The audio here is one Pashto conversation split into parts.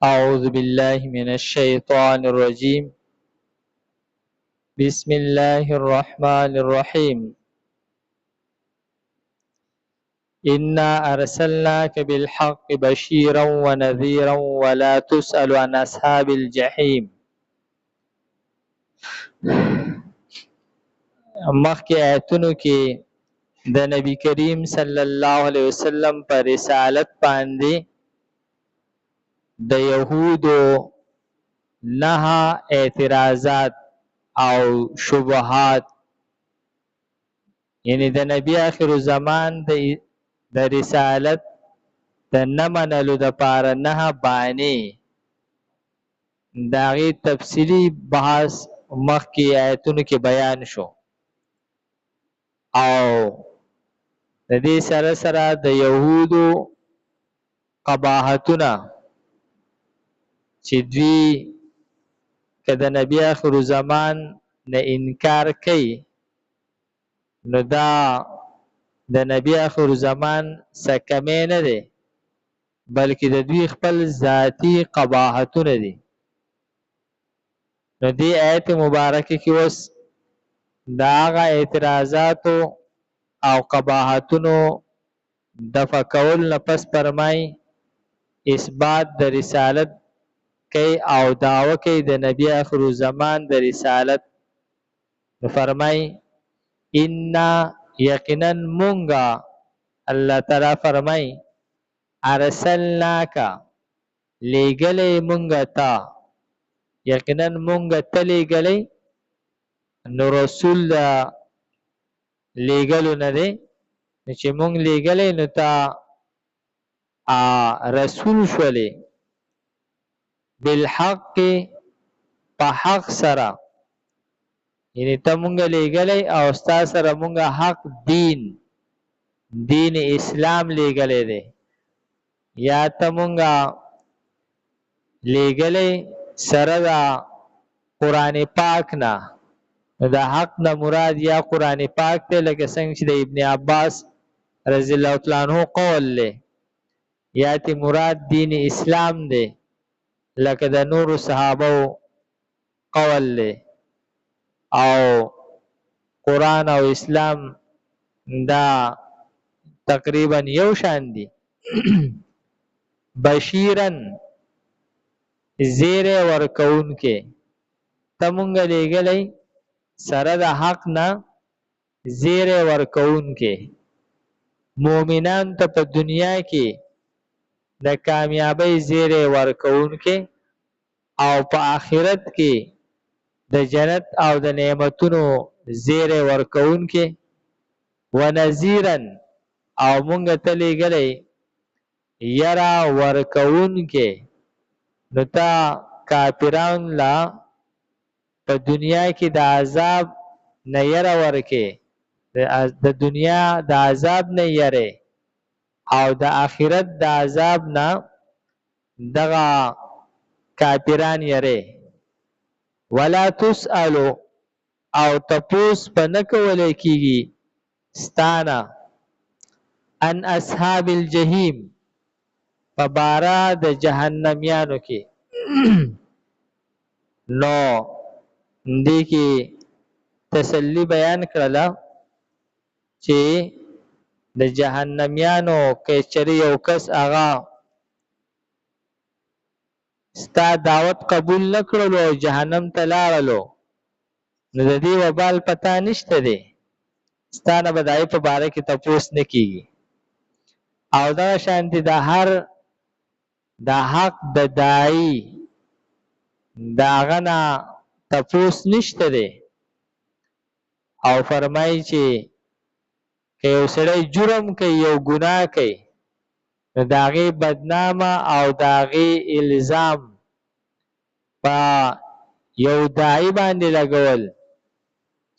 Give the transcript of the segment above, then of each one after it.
أعوذ بالله من الشيطان الرجيم. بسم الله الرحمن الرحيم. إنا أرسلناك بالحق بشيرا ونذيرا ولا تسأل عن أصحاب الجحيم. مخکې آیتونو کې د نبی کریم صلی الله علیه وسلم پر رسالت باندې د یهودو نه اعتراضات او شبهات، یعنی د نبی آخر زمان د رسالت د نه منلو دپاره نه بانې، د هغې تفصیلي بحث مخکې آیتونو کې بیان شو. او د دې سره سره د یهودو قباحتونه چې دوی که د نبی آخر زمان نه انکار کوي، نو دا د نبی آخر زمان څه کمی نه دی، بلکې د دوی خپل ذاتی قباحتونه دي. نو دې آیت مبارکه کې اوس د هغه اعتراضاتو او قباحتونو دفع کول نه پس فرمای اثبات د رسالت کوي او دعوه کوي د نبی آخر زمان د رسالت. نو فرمای انا یقینا مونږه، الله تعالی فرمای ارسلناک لیږلی مونږه تا، یقینا مونږه ته لیږلی. نو رسول د لیږلو نه دی، نو چې مونږ لیږلی نو تا رسول شولې بالحق په حق سره، یعنی ته مونږه لیږلی او ستا سره مونږه حق دین اسلام لیږلی دی، یا ته مونږه لیږلی سره د قرآن پاک نه. د حق نه مراد یا قرآن پاک دی، لکه څنګه چې د ابن عباس رضی الله تعالی عنہ قول دی، یا تی مراد دین اسلام دی، لکه د نورو صحابه قول دی. او قرآن او اسلام دا تقریبا یو شان دی. بشیرن زیر ورکون کې ته مونږه لیږلی سره د حق نه زیر ورکون کې، مومنان ته په دنیا کې د کامیابی زیر ورکون کې، او په آخرت کې د جنت او د نعمتونو زیر ورکون کې. ونذیرن او مونږه ته لیږلی یرا ورکون کې، نو تا کافران لا په دنیا کې د عذاب نه یره ورکې، د دنیا د عذاب نه یره او د آخرت د عذاب نه دغه کافران یره. ولا تسألو او تپوس په نه کولی کېږي ستانه ان اصحاب الجحیم په باره د جهنمیانو کې. نو دې کې تسلی بیان کړله چې د جهنمیانو که چېرې یو کس هغه ستا دعوت قبول نه کړلو او جهنم ته لاړلو، نو د دې وبال پتا نشته دی، ستا نه به د هغې په باره کې تپوس نه کېږي. او دغه شانتې د هر د حق د داعی د هغه نه تپوس نشته دی. او فرمایي چې که یو سړی جرم کوي، یو ګناه کوي، نو د هغې بدنامه او د هغې الزام په یو داعی باندې لګول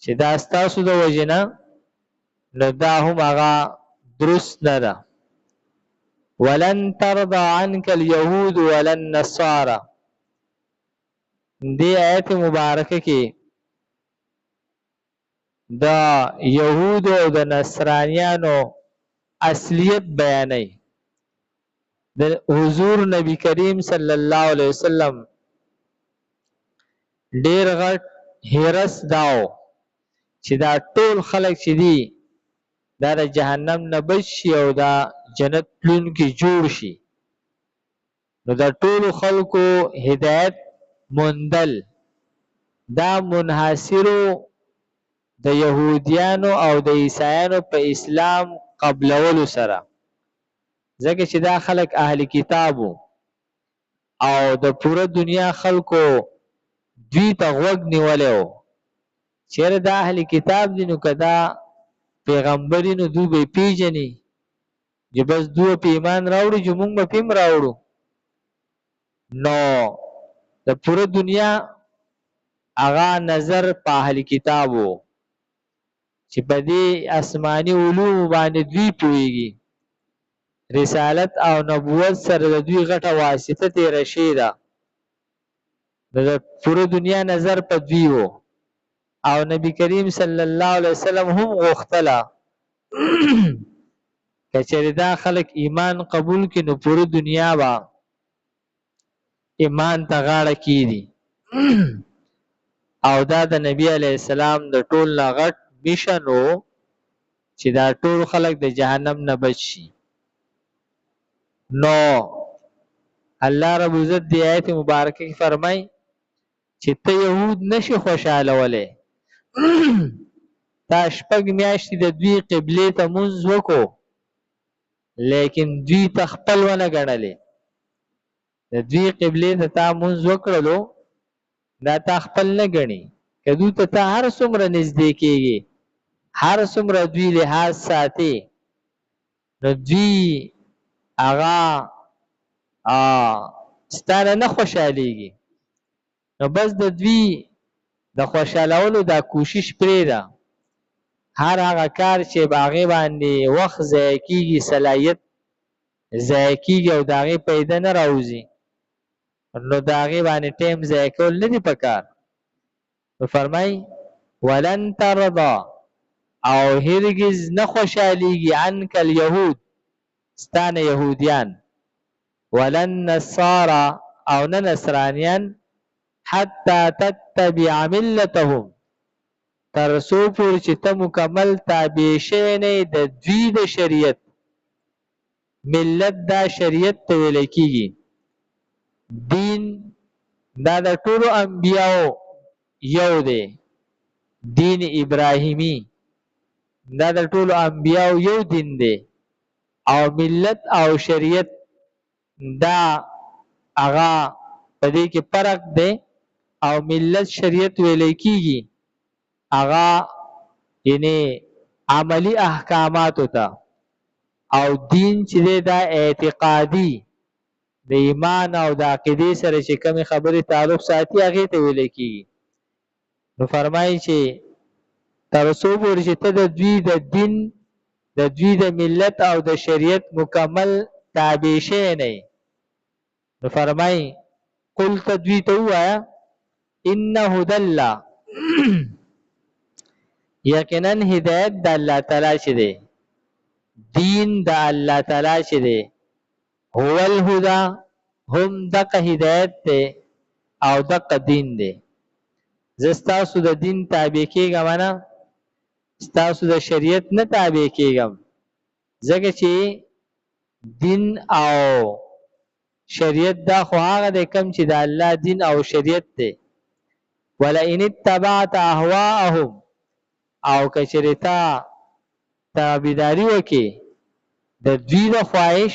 چې دا ستاسو د وجې نه، نو دا هم هغه درست نه ده. ولن ترضى عنك اليهود ولا النصارى. دې آیت مبارکه کې د یهودو او د نصرانیانو اصلیت بیانوي. د حضور نبی کریم صلی الله علیه وسلم ډیر غټ هرس داو چې دا ټول خلک چې دي دا د جهنم نه بچ شي او دا جنت تلونکي جوړ شي. نو دا ټولو خلکو هدایت موندل دا منحصرو د یهودیانو او د عیسایانو په اسلام قبلولو سره، ځکه چې دا خلک اهل کتابو او د پوره دنیا خلکو دوی ته غوږ نیولی و. چېرې دا اهل کتاب دي نو که دا پیغمبري نو دوی به یې پیژني چې بس دوی په ایمان راوړي چې موږ به په هم راوړو. نو د پوره دنیا هغه نظر په اهل کتاب و چې په دې آسماني علومو باندې دوی پوهېږي، رسالت او نبوت سره د دوی غټه واسطه تېره شوې ده. نو د پوره دنیا نظر په دوی و او نبی کریم صلی الله علیه وسلم هم غوښتله که چېرې دا خلک ایمان قبول کړي نو پوره دنیا به ایمان ته غاړه کیږي او دا د نبی علیه السلام د ټول نه غټ میشن و چې دا ټول خلک د جهنم نه بچ شي. نو الله رب عزت دی آیت مبارکه کې فرمای چې ته یهود نشي خوشحالولی تا شپږ میاشتې د دوی قبلې ته مونځ وکړو لیکن دوی ته خپل ونه ګڼلې. د دوی قبلې ته تا مونځ وکړلو دا تا خپل نه ګڼي. که دوی ته تا هر څومره نږدې کېږي هر څومره دوی لحاظ ساتي نو دوی هغه ستانه نه خوشحالیږي. نو بس د دوی د خوشحالولو دا کوشش پرېږده. هر هغه کار چې په هغې باندې وخت ضایع کېږي، صلاحیت ضایع کېږي او د هغې پیدا نه راوځي نو د هغې باندې ټایم ضایع کول نه دي پکار. نو فرمای ولن ترضا او هرگز نه خوشحالیږي عنک الیهود ستانه یهودیان ولن نصارا او نه نصرانیان حتی تتبع ملتهم تر څو پورې چې ته مکمل تابع شوی نه یې د دوی د شریعت. ملت دا شریعت ته ویلی کېږي. دین دا د ټولو انبیاو یو دی، دین ابراهیمی دا د ټولو انبیاو یو دین دی او ملت او شریعت دا هغه په دې کې فرق دی. او ملت شریعت ویلی کېږي هغه یعنی عملی احکاماتو ته، او دین چې دی دا اعتقادي د ایمان او د عقیدې سره چې کومې خبرې تعلق ساتي هغې ته ویلی کېږي. نو فرمایي چې تر څو پورې چې ته د دوی د دین د دوی د ملت او د شریعت مکمل تابع شوی نه یې نو فرمایي قل ته دوی ته ووایه ان هدی الله یقینا هدایت د الله تعالی چې دی، دین د الله تعالی چې دی، هو الهدى هم دقه هدایت دی او دقه دین دی. زه ستاسو د دین تابع کېږم نه، ستاسو د شریعت نه تابع کېږم، ځکه چې دین او شریعت دا خو هغه دی کوم چې د الله دین او شریعت دی. ولئن اتبعت اهواءهم او که چېرې تا تابعداري وکړې د دوی د خواهش،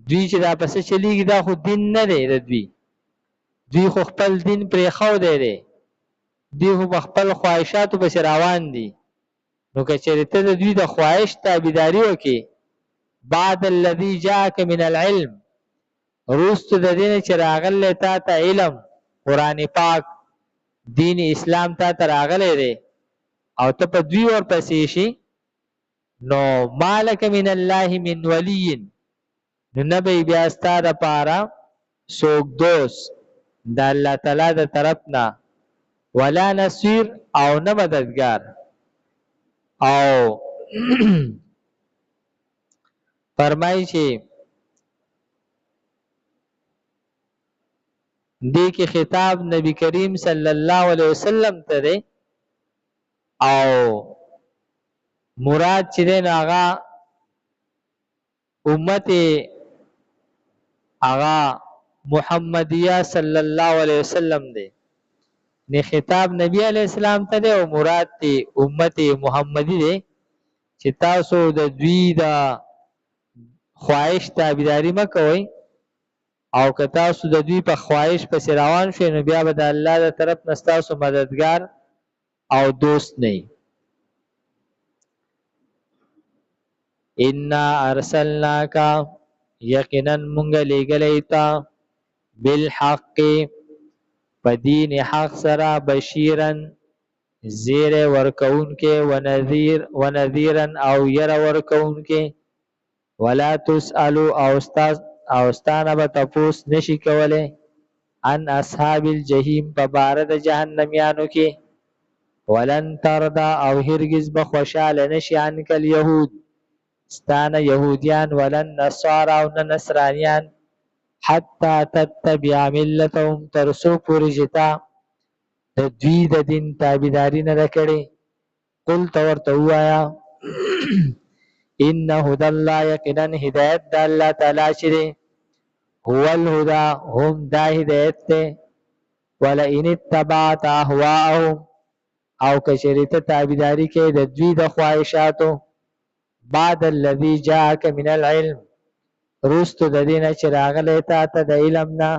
دوی چې دا پسې چلیږي دا خو دین نه دی د دوی، دوی خو خپل دین پرېښودی دی، دوی خو په خپل خواهشاتو پسې روان دي. نو که چېرې ته د دوی د خواهش تابعداري وکړې بعد الذي جاءك من العلم وروسته د دې نه چې راغلی تا ته علم قرآن پاک دین اسلام تا ته راغلی دی او ته په دوی ورپسې شي نو مالک من الله من ولی نو نه به بیا ستا دپاره څوک دوست د الله تعالی د طرف نه ولا نصیر او نه مددگار. او فرمایي چې دې کې خطاب نبی کریم صلی الله علیه وسلم ته دی او مراد چې دی نو هغه امت هغه محمدیه صلی الله علیه وسلم دی نه خطاب نبی علیہ السلام ته دی او مراد تی امت محمدی دی چې تاسو د دوی د خواهش تابعداري مکوئ او که تاسو د دوی په خواهش پسې روان شئ نو بیا به د الله د طرف نه ستاسو مددگار او دوست نه وي. انا ارسلناک یقینا مونږ لېږلی تا بالحق په دین حق سره بشیرا زیر ورکونکې ونذیرا او ير ورکونکې ولا تسألو او ستانه به تپوس نشي کولی عن اصحاب الجحیم په باره د جهنمیانو کې ولن ترضى او هرگز به خوشاله نشي عنک الیهود ستانه یهودیان ولن نصارى او نه نصرانیان حتی تتبع ملتهم ترسو پورې چې تا د دوی د دین تابعداري نه ده کړې قل ته ورته ووایه ان هدى الله یقینا هدایت د الله تعالی چې دی هو الهدى هم دا هدایت دی ولئن اتبعت اهواءهم او کچرې ته تابعداري کوې د دوی د خواهشاتو بعد الذي جاءك من العلم رستو د دې نه چې راغلی تا ته د علم نه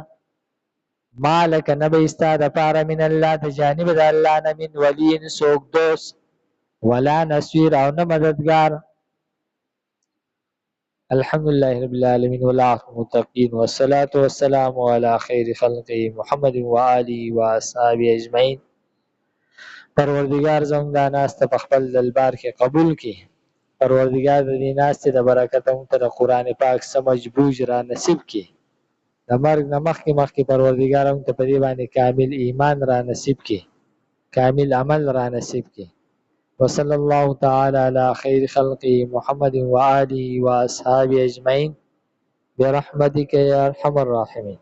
ما لک نه به ستا دپاره من الله د جانب د الله نه من ولي څوک دوست ولا نصير او نه مددگار. الحمدلله رب العالمین والعاقبة للمتقین والصلاة والسلام على خیر خلقه محمد وآله واصحابه اجمعین. پروردگار زموږ دا ناسته په خپل دربار کې قبول کړي. پروردگار د دې ناستې د برکته موږ ته د قرآن پاک سمجھ بوج را نصیب کړي. د مرګ نه مخکې پروردگار موږ ته په دې باندې کامل ایمان را نصیب کړي، کامل عمل را نصیب کړي. وصلی الله تعالی علی خیر خلقه محمد وآله واصحابه اجمعین برحمتک یا ارحم الراحمین.